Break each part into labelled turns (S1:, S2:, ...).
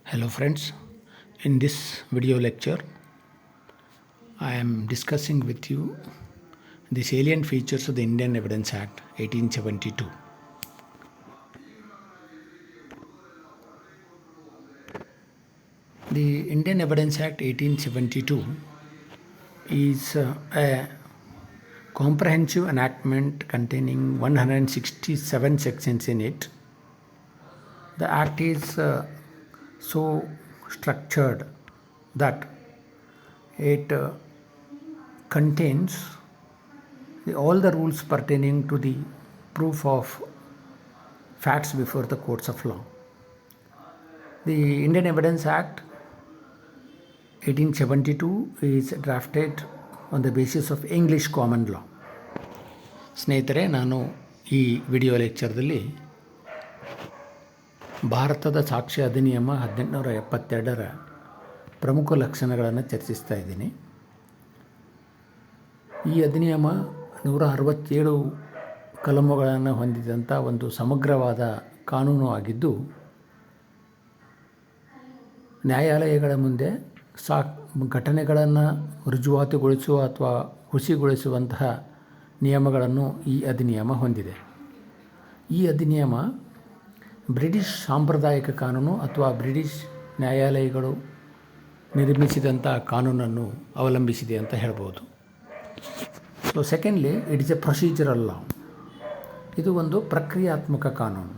S1: Hello friends, in this video lecture I am discussing with you the salient features of the Indian Evidence Act 1872. The Indian Evidence Act 1872 is a comprehensive enactment containing 167 sections in it. The act is so structured that it contains all the rules pertaining to the proof of facts before the courts of law. The Indian Evidence Act 1872 is drafted on the basis of English common law. ಸ್ನೇಹಿತರೆ, ನಾನು ಈ video ಲೆಕ್ಚರ್ದಲ್ಲಿ ಭಾರತದ ಸಾಕ್ಷ್ಯ ಅಧಿನಿಯಮ 1872ರ ಪ್ರಮುಖ ಲಕ್ಷಣಗಳನ್ನು ಚರ್ಚಿಸ್ತಾ ಇದ್ದೀನಿ. ಈ ಅಧಿನಿಯಮ 167 ಕಲಮುಗಳನ್ನು ಹೊಂದಿದಂಥ ಒಂದು ಸಮಗ್ರವಾದ ಕಾನೂನು ಆಗಿದ್ದು, ನ್ಯಾಯಾಲಯಗಳ ಮುಂದೆ ಘಟನೆಗಳನ್ನು ರುಜುವಾತುಗೊಳಿಸುವ ಅಥವಾ ಹುಸಿಗೊಳಿಸುವಂತಹ ನಿಯಮಗಳನ್ನು ಈ ಅಧಿನಿಯಮ ಹೊಂದಿದೆ. ಈ ಅಧಿನಿಯಮ ಬ್ರಿಟಿಷ್ ಸಾಂಪ್ರದಾಯಿಕ ಕಾನೂನು ಅಥವಾ ಬ್ರಿಟಿಷ್ ನ್ಯಾಯಾಲಯಗಳು ನಿರ್ಮಿಸಿದಂಥ ಕಾನೂನನ್ನು ಅವಲಂಬಿಸಿದೆ ಅಂತ ಹೇಳ್ಬೋದು. So secondly, it is a procedural law. ಇದು ಒಂದು ಪ್ರಕ್ರಿಯಾತ್ಮಕ ಕಾನೂನು.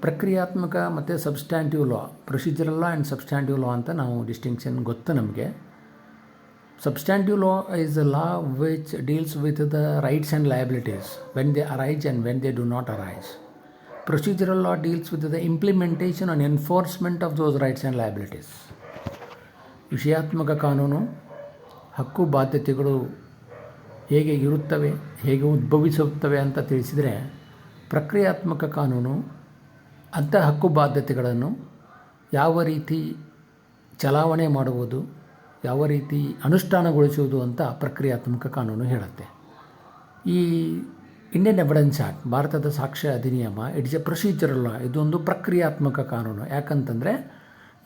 S1: ಪ್ರಕ್ರಿಯಾತ್ಮಕ ಮತ್ತು substantive law, procedural law and substantive law ಅಂತ ನಾವು ಡಿಸ್ಟಿಂಕ್ಷನ್ ಗೊತ್ತು ನಮಗೆ. Substantive law is a law which deals with the rights and liabilities when they arise and when they do not arise. Procedural law deals with the implementation and enforcement of those rights and liabilities. ವಿಷಯಾತ್ಮಕ ಕಾನೂನು ಹಕ್ಕು ಬಾಧ್ಯತೆಗಳು ಹೇಗೆ ಇರುತ್ತವೆ, ಹೇಗೆ ಉದ್ಭವಿಸುತ್ತವೆ ಅಂತ ತಿಳಿಸಿದರೆ, ಪ್ರಕ್ರಿಯಾತ್ಮಕ ಕಾನೂನು ಅಂಥ ಹಕ್ಕು ಬಾಧ್ಯತೆಗಳನ್ನು ಯಾವ ರೀತಿ ಚಲಾವಣೆ ಮಾಡುವುದು, ಯಾವ ರೀತಿ ಅನುಷ್ಠಾನಗೊಳಿಸುವುದು ಅಂತ ಪ್ರಕ್ರಿಯಾತ್ಮಕ ಕಾನೂನು ಹೇಳುತ್ತೆ. ಈ ಇಂಡಿಯನ್ ಎವಿಡೆನ್ಸ್ ಆ್ಯಕ್ಟ್, ಭಾರತದ ಸಾಕ್ಷ್ಯ ಅಧಿನಿಯಮ, ಇಟ್ಸ್ ಎ ಪ್ರೊಸೀಜರಲ್ ಲಾ. ಇದೊಂದು ಪ್ರಕ್ರಿಯಾತ್ಮಕ ಕಾನೂನು. ಯಾಕಂತಂದರೆ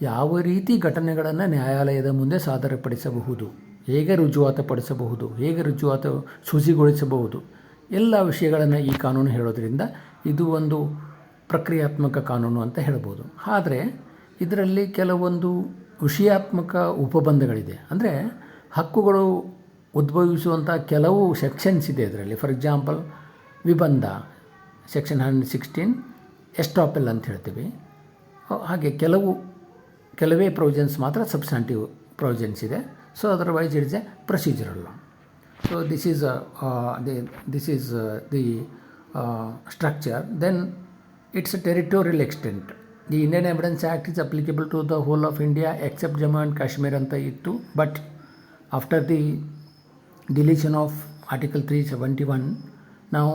S1: ಯಾವ ರೀತಿ ಘಟನೆಗಳನ್ನು ನ್ಯಾಯಾಲಯದ ಮುಂದೆ ಸಾದರಪಡಿಸಬಹುದು, ಹೇಗೆ ರುಜುವಾತುಪಡಿಸಬಹುದು, ಹೇಗೆ ರುಜುವಾತು ಶುಚಿಗೊಳಿಸಬಹುದು, ಎಲ್ಲ ವಿಷಯಗಳನ್ನು ಈ ಕಾನೂನು ಹೇಳೋದ್ರಿಂದ ಇದು ಒಂದು ಪ್ರಕ್ರಿಯಾತ್ಮಕ ಕಾನೂನು ಅಂತ ಹೇಳ್ಬೋದು. ಆದರೆ ಇದರಲ್ಲಿ ಕೆಲವೊಂದು ವಿಷಯಾತ್ಮಕ ಉಪಬಂಧಗಳಿದೆ. ಅಂದರೆ ಹಕ್ಕುಗಳು ಉದ್ಭವಿಸುವಂಥ ಕೆಲವು ಸೆಕ್ಷನ್ಸ್ ಇದೆ ಇದರಲ್ಲಿ. ಫಾರ್ ಎಕ್ಸಾಂಪಲ್, ವಿಬಂಧ ಸೆಕ್ಷನ್ 116 ಎಸ್ಟಾಪೆಲ್ ಅಂತ ಹೇಳ್ತೀವಿ. ಹಾಗೆ ಕೆಲವೇ ಪ್ರೊವಿಷನ್ಸ್ ಮಾತ್ರ ಸಬ್ಸ್ಟ್ಯಾಂಟಿವ್ ಪ್ರೊವಿಷನ್ಸ್ ಇದೆ. So otherwise it is a procedural law. So this is the structure. Then it's a territorial extent. The Indian Evidence Act is applicable to the whole of India except Jammu and Kashmir ಅಂತ ಇತ್ತು. But after the deletion of article 371, now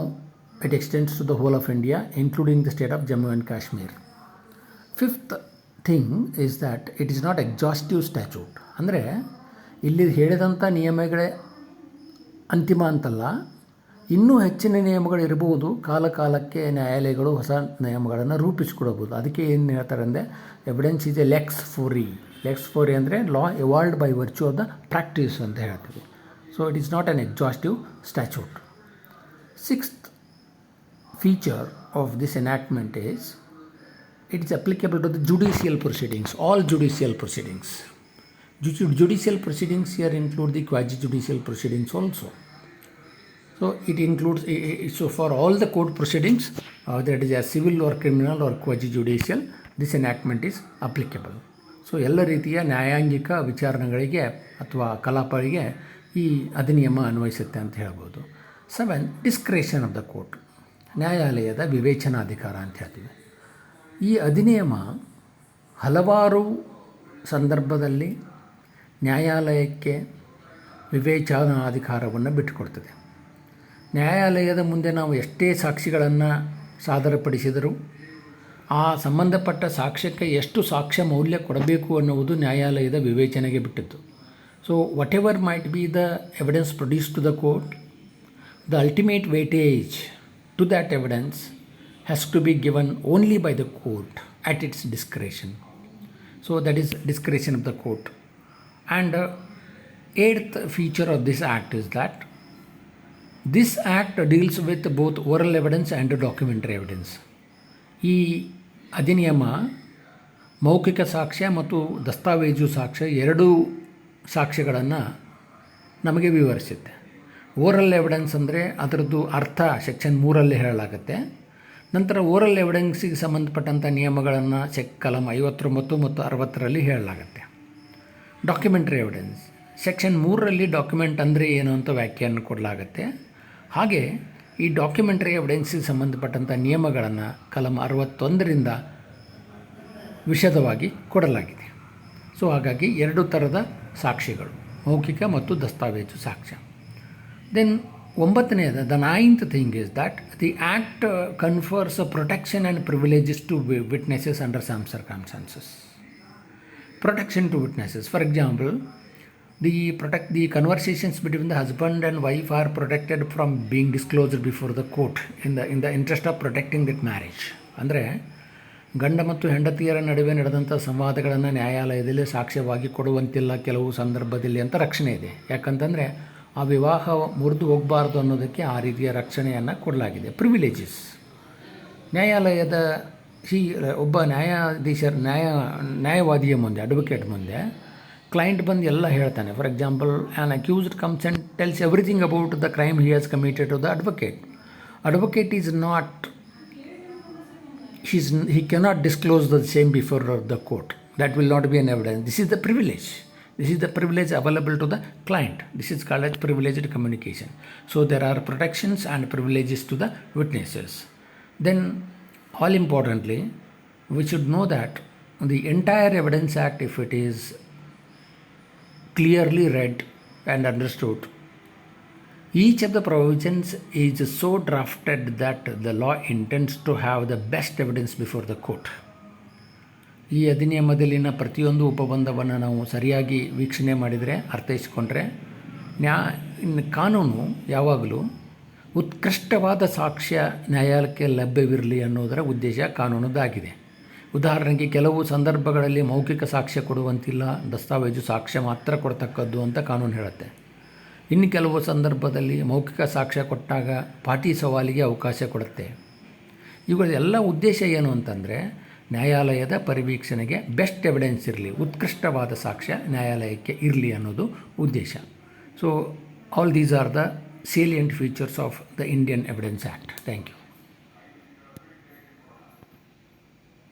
S1: it extends to the whole of India including the state of Jammu and Kashmir. Fifth thing is that it is not exhaustive statute. ಅಂದರೆ ಇಲ್ಲಿ ಹೇಳಿದಂಥ ನಿಯಮಗಳೇ ಅಂತಿಮ ಅಂತಲ್ಲ, ಇನ್ನೂ ಹೆಚ್ಚಿನ ನಿಯಮಗಳು ಇರಬಹುದು. ಕಾಲಕ್ಕೆ ನ್ಯಾಯಾಲಯಗಳು ಹೊಸ ನಿಯಮಗಳನ್ನು ರೂಪಿಸಿಕೊಡಬಹುದು. ಅದಕ್ಕೆ ಏನು ಹೇಳ್ತಾರೆ ಅಂದರೆ, evidence is a lex fori. Lex fori ಅಂದರೆ law evolved by virtue of the practice ಅಂತ ಹೇಳ್ತೀವಿ. So it is not an exhaustive statute. Sixth feature of this enactment is it is applicable to the judicial proceedings, all judicial proceedings. Judicial proceedings here include the quasi-judicial proceedings also. So it includes, so for all the court proceedings, that is a civil or criminal or quasi-judicial, this enactment is applicable. So ಎಲ್ಲ ರೀತಿಯ ನ್ಯಾಯಾಂಗಿಕ ವಿಚಾರಣೆಗಳಿಗೆ ಅಥವಾ ಕಲಾಪಗಳಿಗೆ ಈ ಅಧಿನಿಯಮ ಅನ್ವಯಿಸುತ್ತೆ ಅಂತ ಹೇಳ್ಬೋದು. 7, ಡಿಸ್ಕ್ರೇಷನ್ of the court, ನ್ಯಾಯಾಲಯದ ವಿವೇಚನಾಧಿಕಾರ ಅಂತ ಹೇಳ್ತೀವಿ. ಈ ಅಧಿನಿಯಮ ಹಲವಾರು ಸಂದರ್ಭದಲ್ಲಿ ನ್ಯಾಯಾಲಯಕ್ಕೆ ವಿವೇಚನಾಧಿಕಾರವನ್ನು ಬಿಟ್ಟುಕೊಡ್ತದೆ. ನ್ಯಾಯಾಲಯದ ಮುಂದೆ ನಾವು ಎಷ್ಟೇ ಸಾಕ್ಷಿಗಳನ್ನು ಸಾದರಪಡಿಸಿದರೂ ಆ ಸಂಬಂಧಪಟ್ಟ ಸಾಕ್ಷ್ಯಕ್ಕೆ ಎಷ್ಟು ಸಾಕ್ಷ್ಯ ಮೌಲ್ಯ ಕೊಡಬೇಕು ಅನ್ನುವುದು ನ್ಯಾಯಾಲಯದ ವಿವೇಚನೆಗೆ ಬಿಟ್ಟಿದ್ದು. So whatever might be the evidence produce to the court, the ultimate weightage to that evidence has to be given only by the court at its discretion. So that is discretion of the court. And eighth feature of this act is that this act deals with both oral evidence and documentary evidence. ಈ ಅಧಿನಿಯಮ ಮೌಖಿಕ ಸಾಕ್ಷ್ಯ ಮತ್ತು ದಸ್ತಾವೇಜು ಸಾಕ್ಷ್ಯ ಎರಡೂ ಸಾಕ್ಷ್ಯಗಳನ್ನು ನಮಗೆ ವಿವರಿಸುತ್ತೆ. Oral evidence ಅಂದರೆ ಅದರದ್ದು ಅರ್ಥ ಸೆಕ್ಷನ್ 3ರಲ್ಲಿ ಹೇಳಲಾಗುತ್ತೆ. ನಂತರ ಓರಲ್ ಎವಿಡೆನ್ಸಿಗೆ ಸಂಬಂಧಪಟ್ಟಂಥ ನಿಯಮಗಳನ್ನು ಕಲಂ 59 ಮತ್ತು 60ರಲ್ಲಿ ಹೇಳಲಾಗುತ್ತೆ. ಡಾಕ್ಯುಮೆಂಟ್ರಿ ಎವಿಡೆನ್ಸ್ ಸೆಕ್ಷನ್ 3ರಲ್ಲಿ ಡಾಕ್ಯುಮೆಂಟ್ ಅಂದರೆ ಏನು ಅಂತ ವ್ಯಾಖ್ಯಾನ ಕೊಡಲಾಗುತ್ತೆ. ಹಾಗೆ ಈ ಡಾಕ್ಯುಮೆಂಟ್ರಿ ಎವಿಡೆನ್ಸಿಗೆ ಸಂಬಂಧಪಟ್ಟಂಥ ನಿಯಮಗಳನ್ನು ಕಲಂ 61ರಿಂದ ವಿಶದವಾಗಿ ಕೊಡಲಾಗಿದೆ. ಸೊ ಹಾಗಾಗಿ ಎರಡು ಥರದ ಸಾಕ್ಷಿಗಳು, ಮೌಖಿಕ ಮತ್ತು ದಸ್ತಾವೇಜು ಸಾಕ್ಷ್ಯ. ದೆನ್ 9ನೇದು, the 9th thing is that the act confers protection and privileges to witnesses under some circumstances. Protection to witnesses. For example, the conversations between the husband and wife are protected from being disclosed before the court in the interest of protecting that marriage. ಅಂದರೆ ಗಂಡ ಮತ್ತು ಹೆಂಡತಿಯರ ನಡುವೆ ನಡೆದಂಥ ಸಂವಾದಗಳನ್ನು ನ್ಯಾಯಾಲಯದಲ್ಲಿ ಸಾಕ್ಷ್ಯವಾಗಿ ಕೊಡುವಂತಿಲ್ಲ ಕೆಲವು ಸಂದರ್ಭದಲ್ಲಿ ಅಂತ ರಕ್ಷಣೆ ಇದೆ. ಯಾಕಂತಂದರೆ ಆ ವಿವಾಹ ಮುರಿದು ಹೋಗಬಾರ್ದು ಅನ್ನೋದಕ್ಕೆ ಆ ರೀತಿಯ ರಕ್ಷಣೆಯನ್ನು ಕೊಡಲಾಗಿದೆ. ಪ್ರಿವಿಲೇಜಸ್ ನ್ಯಾಯಾಲಯದ ಒಬ್ಬ ನ್ಯಾಯವಾದಿಯ ಮುಂದೆ, ಅಡ್ವೊಕೇಟ್ ಮುಂದೆ ಕ್ಲೈಂಟ್ ಬಂದು ಎಲ್ಲ ಹೇಳ್ತಾನೆ. For example, an accused comes and tells everything about the crime he has committed to the advocate. Advocate is not, he cannot disclose the same before the court. That will not be an evidence. This is the privilege. This is the privilege available to the client. This is called as privileged communication. So there are protections and privileges to the witnesses. Then, all importantly, we should know that the entire Evidence Act, if it is clearly read and understood, each of the provisions is so drafted that the law intends to have the best evidence before the court. ಈ ಅಧಿನಿಯಮದಲ್ಲಿನ ಪ್ರತಿಯೊಂದು ಉಪಬಂಧವನ್ನು ನಾವು ಸರಿಯಾಗಿ ವೀಕ್ಷಣೆ ಮಾಡಿದರೆ, ಅರ್ಥೈಸಿಕೊಂಡ್ರೆ, ಕಾನೂನು ಯಾವಾಗಲೂ ಉತ್ಕೃಷ್ಟವಾದ ಸಾಕ್ಷ್ಯ ನ್ಯಾಯಾಲಯಕ್ಕೆ ಲಭ್ಯವಿರಲಿ ಅನ್ನೋದರ ಉದ್ದೇಶ ಕಾನೂನದಾಗಿದೆ. ಉದಾಹರಣೆಗೆ, ಕೆಲವು ಸಂದರ್ಭಗಳಲ್ಲಿ ಮೌಖಿಕ ಸಾಕ್ಷ್ಯ ಕೊಡುವಂತಿಲ್ಲ, ದಸ್ತಾವೇಜು ಸಾಕ್ಷ್ಯ ಮಾತ್ರ ಕೊಡ್ತಕ್ಕದ್ದು ಅಂತ ಕಾನೂನು ಹೇಳುತ್ತೆ. ಇನ್ನು ಕೆಲವು ಸಂದರ್ಭದಲ್ಲಿ ಮೌಖಿಕ ಸಾಕ್ಷ್ಯ ಕೊಟ್ಟಾಗ ಪಾಟಿ ಸವಾಲಿಗೆ ಅವಕಾಶ ಕೊಡುತ್ತೆ. ಇವುಗಳೆಲ್ಲ ಉದ್ದೇಶ ಏನು ಅಂತಂದರೆ, ನ್ಯಾಯಾಲಯದ ಪರಿವೀಕ್ಷಣೆಗೆ ಬೆಸ್ಟ್ ಎವಿಡೆನ್ಸ್ ಇರಲಿ, ಉತ್ಕೃಷ್ಟವಾದ ಸಾಕ್ಷ್ಯ ನ್ಯಾಯಾಲಯಕ್ಕೆ ಇರಲಿ ಅನ್ನೋದು ಉದ್ದೇಶ. So all these are the salient features of the Indian Evidence Act. Thank you.